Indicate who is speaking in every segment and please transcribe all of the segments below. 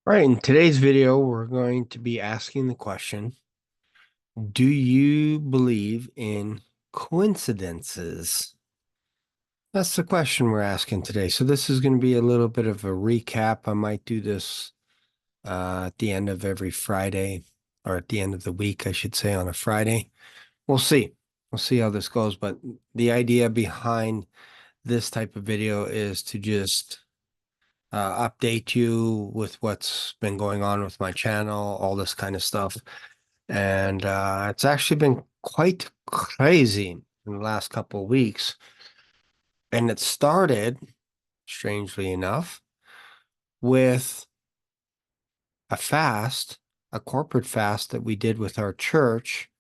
Speaker 1: All right, in today's video, we're going to be asking the question, do you believe in coincidences? That's the question we're asking today. So this is going to be a little bit of a recap. I might do this at the end of every Friday, or at the end of the week, I should say, on a Friday. We'll see. We'll see how this goes. But the idea behind this type of video is to just update you with what's been going on with my channel, all this kind of stuff. And it's actually been quite crazy in the last couple of weeks. And it started, strangely enough, with a fast, a corporate fast that we did with our church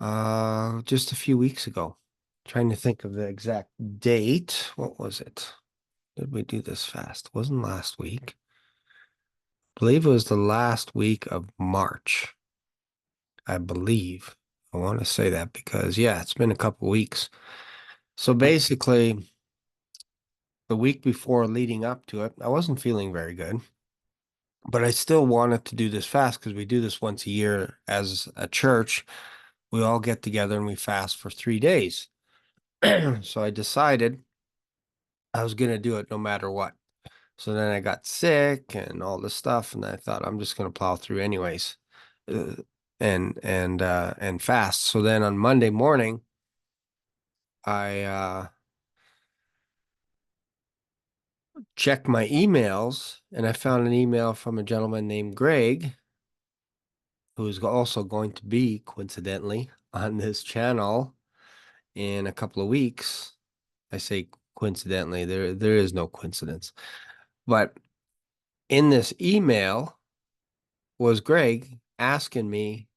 Speaker 1: just a few weeks ago. Trying to think of the exact date. What was it? Did we do this fast? It wasn't last week. I believe it was the last week of March. I believe. I want to say that because, yeah, it's been a couple weeks. So basically, the week before leading up to it, I wasn't feeling very good, but I still wanted to do this fast because we do this once a year as a church. We all get together and we fast for 3 days. So I decided I was going to do it no matter what. So then I got sick and all this stuff, and I thought I'm just going to plow through anyways, uh, and fast. So then on Monday morning, I checked my emails and I found an email from a gentleman named Greg, who is also going to be coincidentally on this channel in a couple of weeks. I say coincidentally, there is no coincidence. But in this email was Greg asking me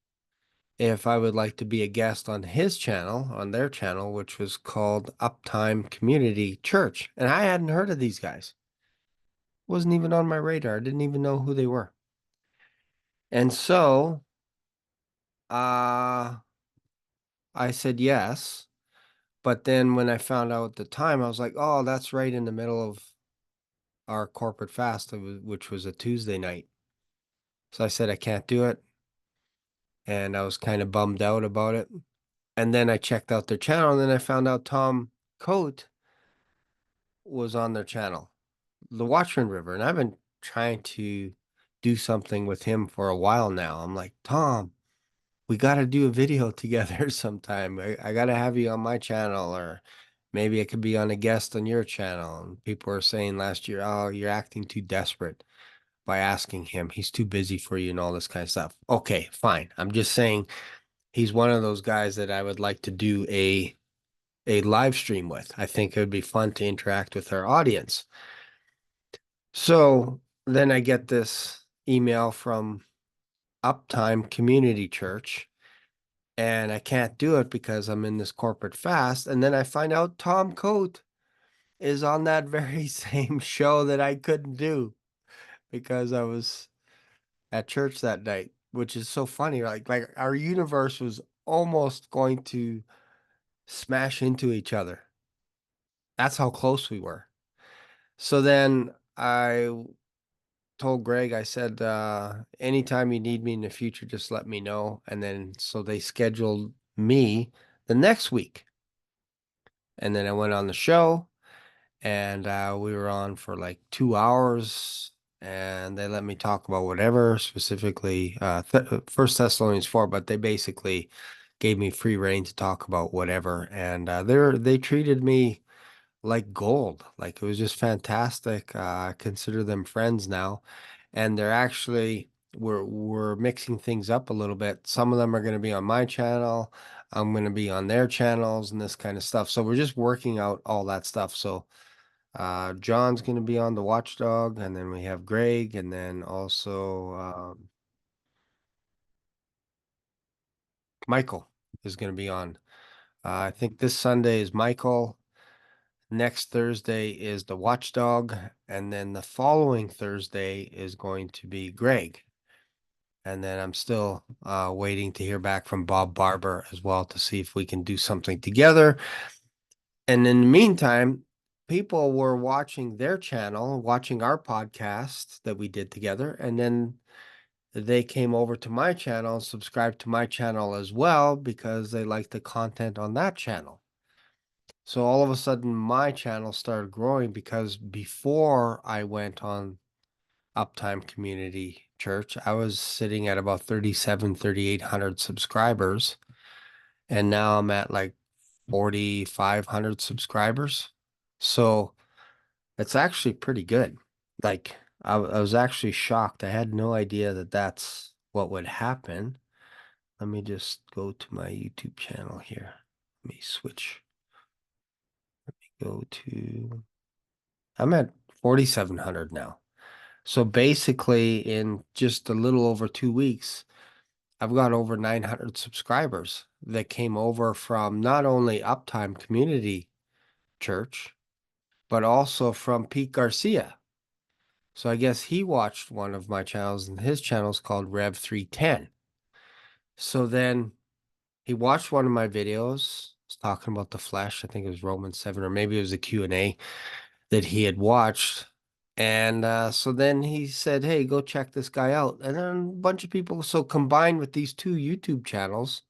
Speaker 1: if I would like to be a guest on his channel, on their channel, which was called Uptime Community Church. And I hadn't heard of these guys. Wasn't even on my radar. I didn't even know who they were. And so I said yes. But then when I found out the time, I was like, oh, that's right in the middle of our corporate fast, which was a Tuesday night. So I said, I can't do it. And I was kind of bummed out about it. And then I checked out their channel, and then I found out Tom Coate was on their channel, the Watchman River. And I've been trying to do something with him for a while now. I'm like, Tom, we got to do a video together sometime. I got to have you on my channel, or maybe I could be on a guest on your channel. And people were saying last year, oh, you're acting too desperate by asking him. He's too busy for you and all this kind of stuff. Okay, fine. I'm just saying he's one of those guys that I would like to do a live stream with. I think it would be fun to interact with our audience. So then I get this email from Uptime Community Church, and I can't do it because I'm in this corporate fast. And then I find out Tom Coate is on that very same show that I couldn't do because I was at church that night, which is so funny. Like our universe was almost going to smash into each other. That's how close we were. So then I told Greg, I said, anytime you need me in the future, just let me know. And then so they scheduled me the next week. And then I went on the show, and we were on for like 2 hours, and they let me talk about whatever, specifically First Thessalonians 4, but they basically gave me free reign to talk about whatever. And they treated me like gold. Like it was just fantastic. I consider them friends now, and they're actually we're mixing things up a little bit. Some of them are going to be on my channel. I'm going to be on their channels and this kind of stuff. So we're just working out all that stuff. So John's going to be on the Watchdog, and then we have Greg, and then also Michael is going to be on. I think this Sunday is Michael. Next Thursday is the Watchdog, and then the following Thursday is going to be Greg. And then I'm still waiting to hear back from Bob Barber as well to see if we can do something together. And in the meantime, people were watching their channel, watching our podcast that we did together, and then they came over to my channel, subscribed to my channel as well because they liked the content on that channel. So all of a sudden, my channel started growing because before I went on Uptime Community Church, I was sitting at about 3,800 subscribers. And now I'm at like 4,500 subscribers. So it's actually pretty good. Like I was actually shocked. I had no idea that that's what would happen. Let me just go to my YouTube channel here. Let me switch. Go to, I'm at 4,700 now. So basically, in just a little over 2 weeks, I've got over 900 subscribers that came over from not only Uptime Community Church, but also from Pete Garcia. So I guess he watched one of my channels, and his channel is called Rev 310. So then he watched one of my videos. Was talking about the flesh. I think it was Romans 7, or maybe it was a Q&A that he had watched. And so then he said, hey, go check this guy out. And then a bunch of people, so combined with these two YouTube channels,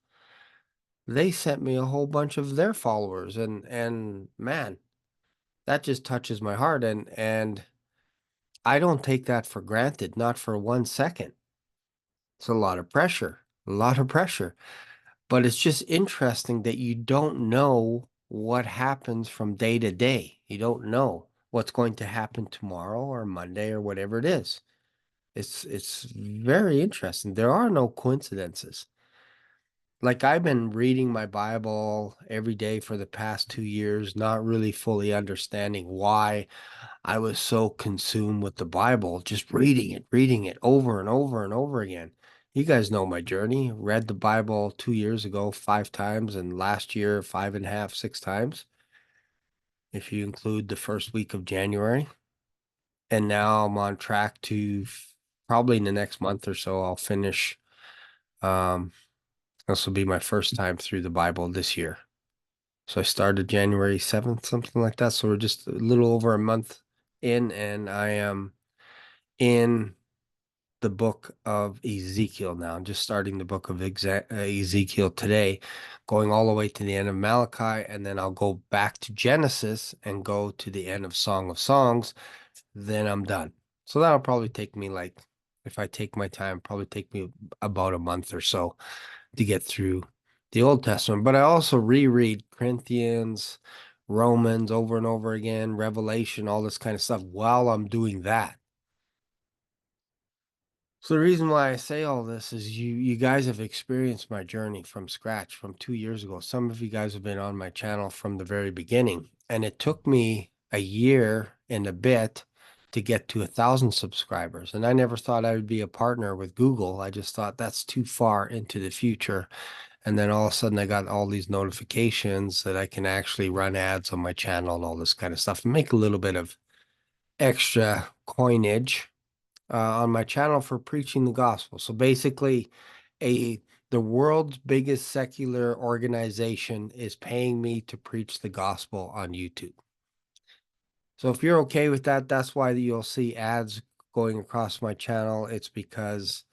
Speaker 1: they sent me a whole bunch of their followers. And man, that just touches my heart. And I don't take that for granted, not for 1 second. It's a lot of pressure, a lot of pressure. But it's just interesting that you don't know what happens from day to day. You don't know what's going to happen tomorrow or Monday or whatever it is. It's very interesting. There are no coincidences. Like I've been reading my Bible every day for the past 2 years, not really fully understanding why I was so consumed with the Bible, just reading it over and over and over again. You guys know my journey. Read the Bible 2 years ago 5 times, and last year 5.5, 6 times, if you include the first week of January. And now I'm on track to probably in the next month or so, I'll finish. This will be my first time through the Bible this year. So I started January 7th, something like that. So we're just a little over a month in, and I am in the book of Ezekiel now. I'm just starting the book of Ezekiel today, going all the way to the end of Malachi, and then I'll go back to Genesis and go to the end of Song of Songs. Then I'm done. So that'll probably take me, like, if I take my time, probably take me about a month or so to get through the Old Testament. But I also reread Corinthians, Romans over and over again, Revelation, all this kind of stuff while I'm doing that. So the reason why I say all this is you guys have experienced my journey from scratch from 2 years ago. Some of you guys have been on my channel from the very beginning, and it took me a year and a bit to get to 1,000 subscribers. And I never thought I would be a partner with Google. I just thought that's too far into the future. And then all of a sudden I got all these notifications that I can actually run ads on my channel and all this kind of stuff and make a little bit of extra coinage on my channel for preaching the gospel. So basically, the world's biggest secular organization is paying me to preach the gospel on YouTube. So if you're okay with that, that's why you'll see ads going across my channel. It's because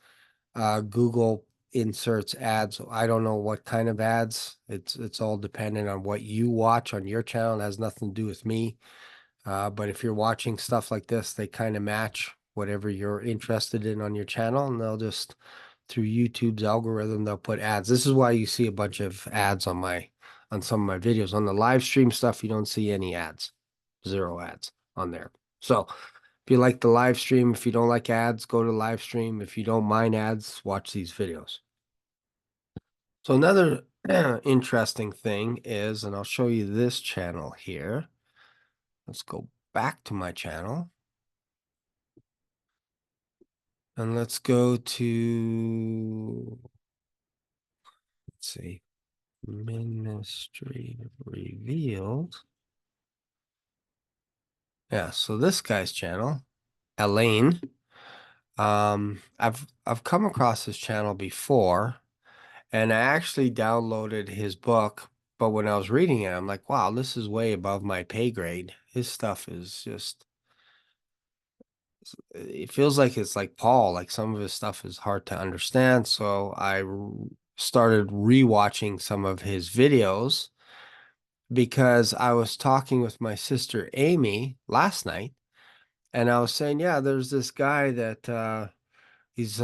Speaker 1: Google inserts ads. I don't know what kind of ads. It's all dependent on what you watch on your channel. It has nothing to do with me. But if you're watching stuff like this, they kind of match whatever you're interested in on your channel, and they'll just, through YouTube's algorithm, they'll put ads. This is why you see a bunch of ads on some of my videos. On the live stream stuff, you don't see any ads, 0 ads on there. So if you like the live stream, if you don't like ads, go to live stream. If you don't mind ads, watch these videos. So another interesting thing is, and I'll show you this channel here. Let's go back to my channel. And let's go to, let's see, Ministry Revealed. Yeah, so this guy's channel, Elaine. I've come across his channel before, and I actually downloaded his book, but when I was reading it, I'm like, wow, this is way above my pay grade. his stuff is just, it feels like it's like Paul, like some of his stuff is hard to understand. So started rewatching some of his videos because I was talking with my sister Amy last night, and I was saying, yeah, there's this guy that he's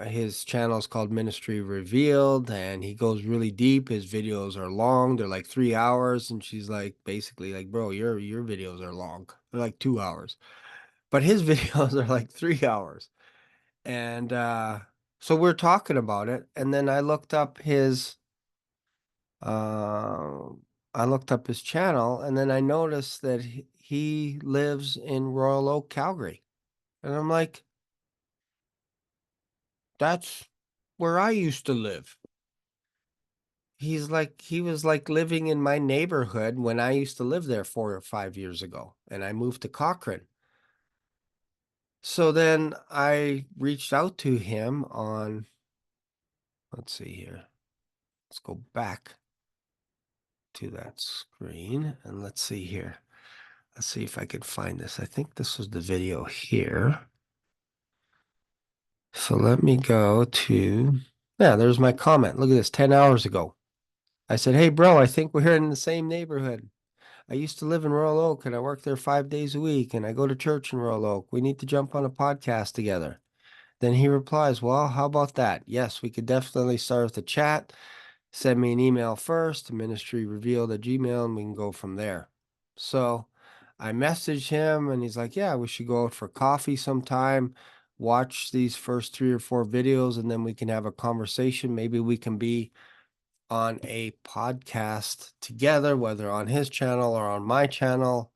Speaker 1: his channel is called Ministry Revealed, and he goes really deep. His videos are long; they're like 3 hours. And she's like, basically, like, bro, your videos are long; they're like 2 hours, but his videos are like 3 hours. And so we're talking about it, and then uh, I looked up his channel, and then I noticed that he lives in Royal Oak, Calgary, and I'm like, that's where I used to live. He was like living in my neighborhood when I used to live there 4 or 5 years ago, and I moved to Cochrane. So then I reached out to him on, let's see here. Let's go back to that screen and let's see here. Let's see if I can find this. I think this was the video here. So let me go to, yeah, there's my comment. Look at this, 10 hours ago. I said, hey, bro, I think we're in the same neighborhood. I used to live in Royal Oak and I work there 5 days a week and I go to church in Royal Oak. We need to jump on a podcast together. Then he replies, well, how about that? Yes, we could definitely start with the chat. Send me an email first, ministryrevealed@gmail, and we can go from there. So I messaged him and he's like, yeah, we should go out for coffee sometime, watch these first 3 or 4 videos, and then we can have a conversation. Maybe we can be on a podcast together, whether on his channel or on my channel.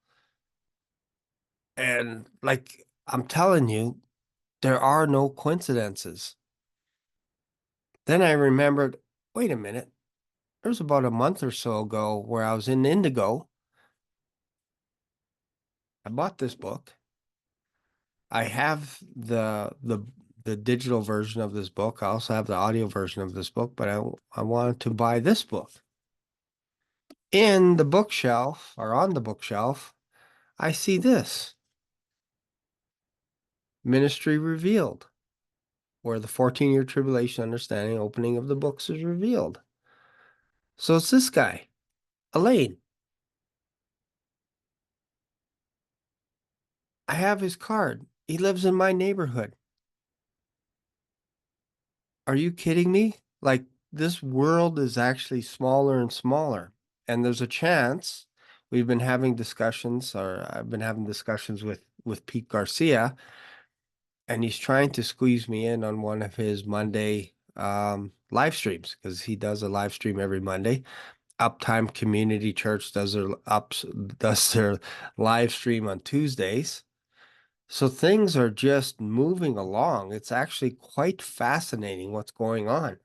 Speaker 1: And like I'm telling you, there are no coincidences. Then I remembered, wait a minute, there was about a month or so ago where I was in Indigo. I bought this book. I have the digital version of this book. I also have the audio version of this book, but I wanted to buy this book. In the bookshelf, or on the bookshelf, I see this, Ministry Revealed, where the 14-year tribulation understanding opening of the books is revealed. So it's this guy, Elaine. I have his card. He lives in my neighborhood. Are you kidding me? Like, this world is actually smaller and smaller. And there's a chance we've been having discussions, or I've been having discussions with Pete Garcia, and he's trying to squeeze me in on one of his Monday live streams, because he does a live stream every Monday. Uptime Community Church does their live stream on Tuesdays. So things are just moving along. It's actually quite fascinating what's going on.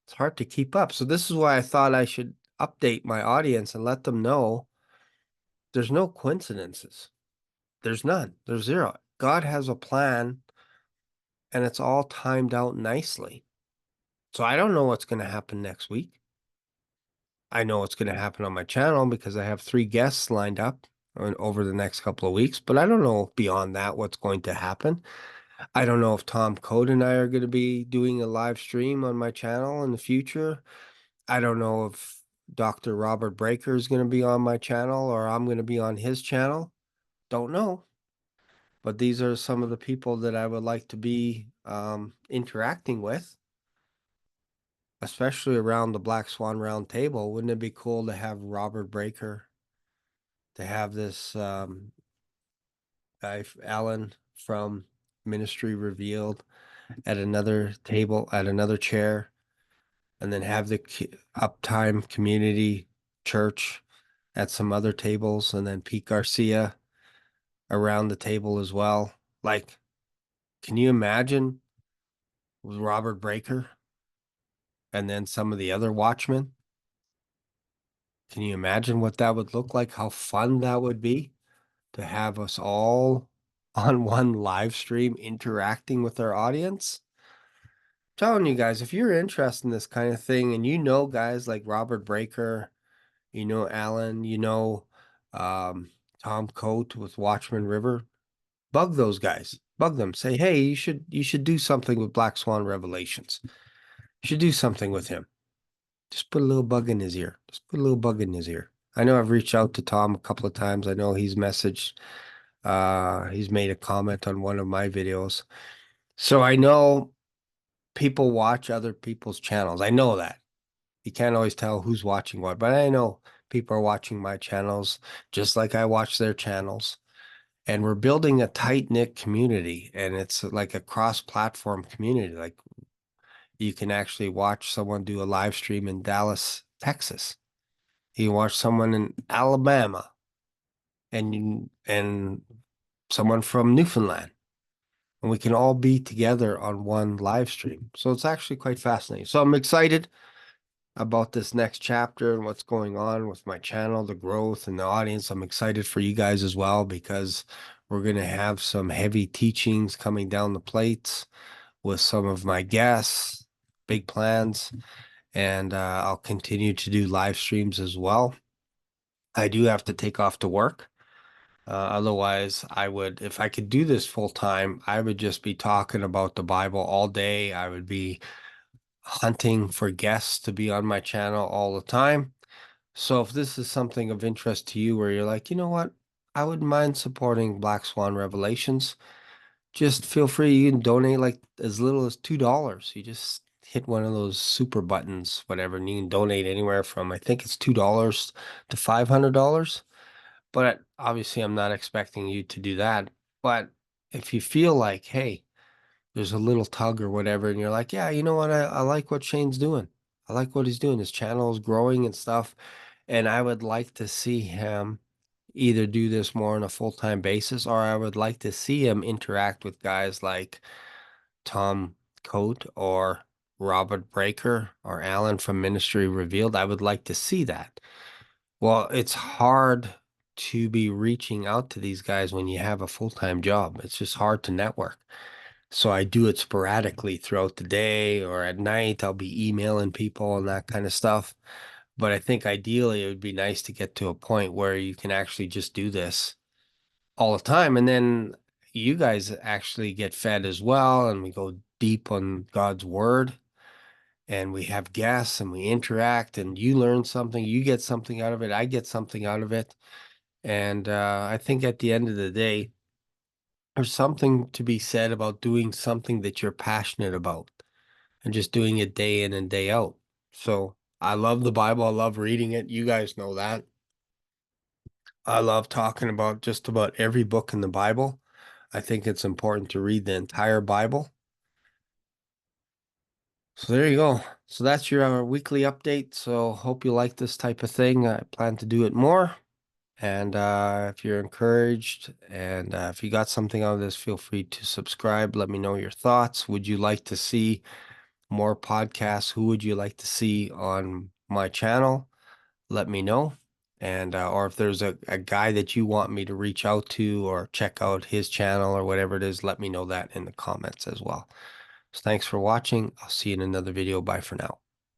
Speaker 1: It's hard to keep up. So this is why I thought I should update my audience and let them know there's no coincidences. There's none. There's zero. God has a plan and it's all timed out nicely. So I don't know what's going to happen next week. I know what's going to happen on my channel because I have 3 guests lined up over the next couple of weeks, but I don't know beyond that what's going to happen. I don't know if Tom Code and I are going to be doing a live stream on my channel in the future. I don't know if Dr. Robert Breaker is going to be on my channel or I'm going to be on his channel. Don't know. But these are some of the people that I would like to be interacting with, especially around the Black Swan Round Table. Wouldn't it be cool to have Robert Breaker, to have this guy, Alan from Ministry Revealed, at another table, at another chair, and then have the Uptime Community Church at some other tables, and then Pete Garcia around the table as well. Like, can you imagine with Robert Breaker and then some of the other watchmen? Can you imagine what that would look like? How fun that would be to have us all on one live stream interacting with our audience? I'm telling you guys, if you're interested in this kind of thing and you know guys like Robert Breaker, you know Alan, you know Um, Tom Coate with Watchman River. Bug those guys. Bug them. Say, hey, you should do something with Black Swan Revelations. You should do something with him. Just put a little bug in his ear. Just put a little bug in his ear. I know I've reached out to Tom a couple of times. I know he's messaged, he's made a comment on one of my videos. So I know people watch other people's channels. I know that. You can't always tell who's watching what, but I know people are watching my channels just like I watch their channels. And we're building a tight-knit community, and it's like a cross-platform community. Like you can actually watch someone do a live stream in Dallas, Texas. You can watch someone in Alabama and someone from Newfoundland. And we can all be together on one live stream. So it's actually quite fascinating. So I'm excited about this next chapter and what's going on with my channel, the growth and the audience. I'm excited for you guys as well because we're going to have some heavy teachings coming down the plates with some of my guests, big plans, and I'll continue to do live streams as well. I do have to take off to work. Otherwise, I would, if I could do this full time, I would just be talking about the Bible all day. I would be hunting for guests to be on my channel all the time. So if this is something of interest to you where you're like, you know what, I wouldn't mind supporting Black Swan Revelations, just feel free. You can donate like as little as $2. You just hit one of those super buttons, whatever, and you can donate anywhere from, I think it's $2 to $500. But obviously, I'm not expecting you to do that. But if you feel like, hey, there's a little tug or whatever, and you're like, yeah, you know what? I like what Shane's doing. I like what he's doing. His channel is growing and stuff. And I would like to see him either do this more on a full-time basis, or I would like to see him interact with guys like Tom Coate or Robert Breaker or Alan from Ministry Revealed. I would like to see that. Well, it's hard to be reaching out to these guys when you have a full-time job. It's just hard to network. So I do it sporadically throughout the day or at night. I'll be emailing people and that kind of stuff. But I think ideally it would be nice to get to a point where you can actually just do this all the time. And then you guys actually get fed as well. And we go deep on God's word and we have guests and we interact and you learn something, you get something out of it, I get something out of it. And I think at the end of the day, there's something to be said about doing something that you're passionate about and just doing it day in and day out. So I love the Bible. I love reading it. You guys know that. I love talking about just about every book in the Bible. I think it's important to read the entire Bible. So there you go. So that's your weekly update. So hope you like this type of thing. I plan to do it more. And if you're encouraged and if you got something out of this, feel free to subscribe. Let me know your thoughts. Would you like to see more podcasts? Who would you like to see on my channel? Let me know. And or if there's a guy that you want me to reach out to or check out his channel or whatever it is, let me know that in the comments as well. So thanks for watching. I'll see you in another video. Bye for now.